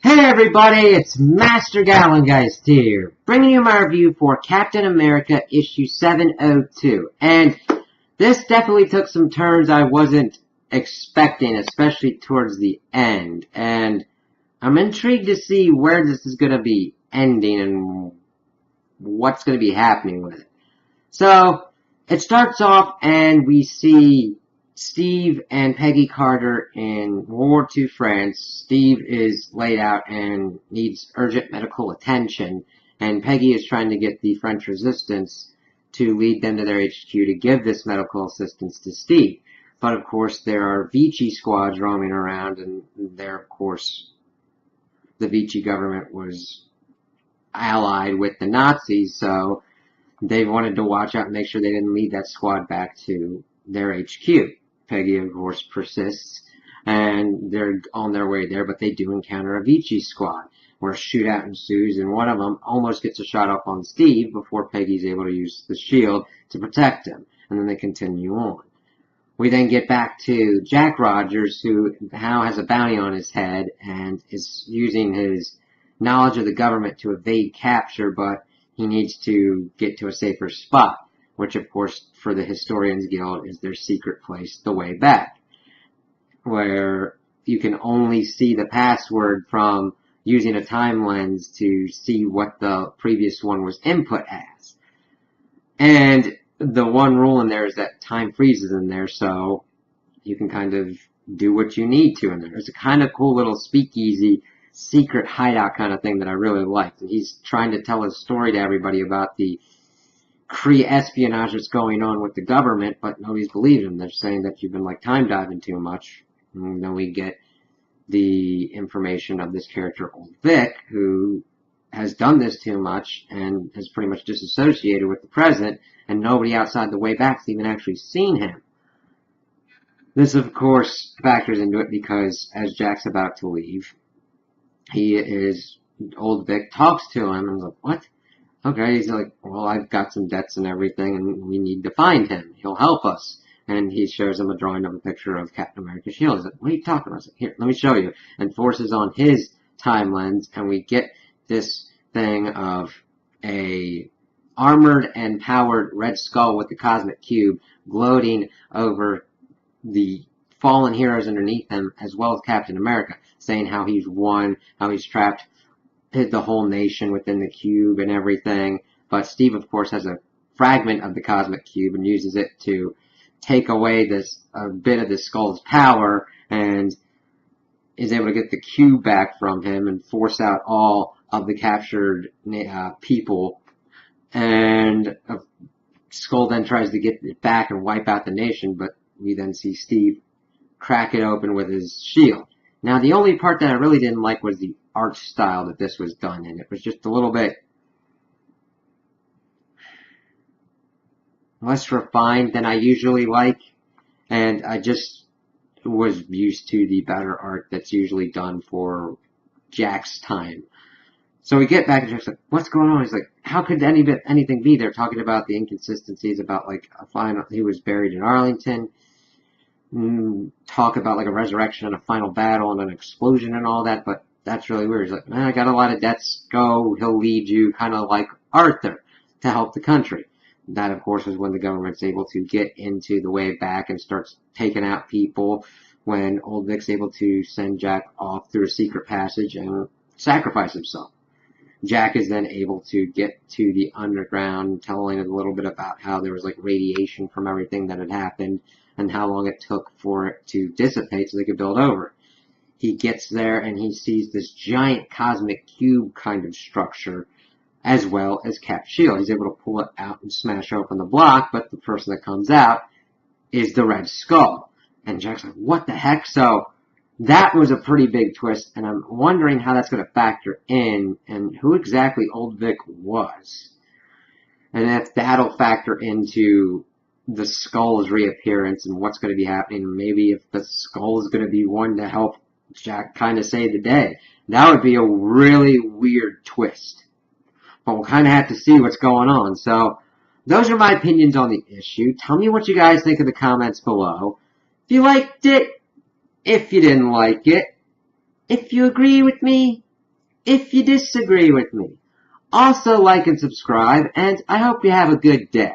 Hey everybody, it's Master Gallengeist here, bringing you my review for Captain America issue 702. And this definitely took some turns I wasn't expecting, especially towards the end. And I'm intrigued to see where this is going to be ending and what's going to be happening with it. So, it starts off and we see Steve and Peggy Carter in World War II France. Steve is laid out and needs urgent medical attention, and Peggy is trying to get the French resistance to lead them to their HQ to give this medical assistance to Steve. But of course there are Vichy squads roaming around, and there of course the Vichy government was allied with the Nazis, so they wanted to watch out and make sure they didn't lead that squad back to their HQ. Peggy, of course, persists, and they're on their way there, but they do encounter a Vichy squad, where a shootout ensues, and one of them almost gets a shot off on Steve before Peggy's able to use the shield to protect him, and then they continue on. We then get back to Jack Rogers, who now has a bounty on his head, and is using his knowledge of the government to evade capture, but he needs to get to a safer spot, which of course for the Historians Guild is their secret place, the way back, where you can only see the password from using a time lens to see what the previous one was input as. And the one rule in there is that time freezes in there, so you can kind of do what you need to in there. It's a kind of cool little speakeasy secret hideout kind of thing that I really liked. And he's trying to tell his story to everybody about the Kree espionage that's going on with the government, but nobody's believed him. They're saying that you've been like time diving too much. And then we get the information of this character, Old Vic, who has done this too much and has pretty much disassociated with the present, and nobody outside the way back's even actually seen him. This, of course, factors into it because as Jack's about to leave, Old Vic talks to him and is like, what? Okay, he's like, well, I've got some debts and everything, and we need to find him. He'll help us. And he shows him a drawing of a picture of Captain America's shield. He's like, what are you talking about? Like, here, let me show you. And forces on his time lens, and we get this thing of a armored and powered Red Skull with the Cosmic Cube gloating over the fallen heroes underneath him, as well as Captain America, saying how he's won, how he's trapped the whole nation within the cube and everything. But Steve, of course, has a fragment of the Cosmic Cube and uses it to take away a bit of the Skull's power, and is able to get the cube back from him and force out all of the captured people. And Skull then tries to get it back and wipe out the nation, but we then see Steve crack it open with his shield. Now, the only part that I really didn't like was the art style that this was done in. It was just a little bit less refined than I usually like, and I just was used to the better art that's usually done for Jack's time. So we get back and Jack's like, what's going on? He's like, how could anything be? They're talking about the inconsistencies about like he was buried in Arlington. Talk about like a resurrection and a final battle and an explosion and all that, but that's really weird. He's like, man, I got a lot of debts, go, he'll lead you, kind of like Arthur, to help the country. That, of course, is when the government's able to get into the way back and starts taking out people, when Old Vic's able to send Jack off through a secret passage and sacrifice himself. Jack is then able to get to the underground, telling a little bit about how there was like radiation from everything that had happened, and how long it took for it to dissipate so they could build over it. He gets there and he sees this giant cosmic cube kind of structure, as well as Cap's shield. He's able to pull it out and smash open the block, but the person that comes out is the Red Skull. And Jack's like, what the heck? So that was a pretty big twist, and I'm wondering how that's going to factor in, and who exactly Old Vic was. And if that'll factor into the Skull's reappearance and what's going to be happening. Maybe if the Skull is going to be one to help Jack kind of save the day. That would be a really weird twist. But we'll kind of have to see what's going on. So, those are my opinions on the issue. Tell me what you guys think in the comments below. If you liked it, if you didn't like it, if you agree with me, if you disagree with me. Also like and subscribe, and I hope you have a good day.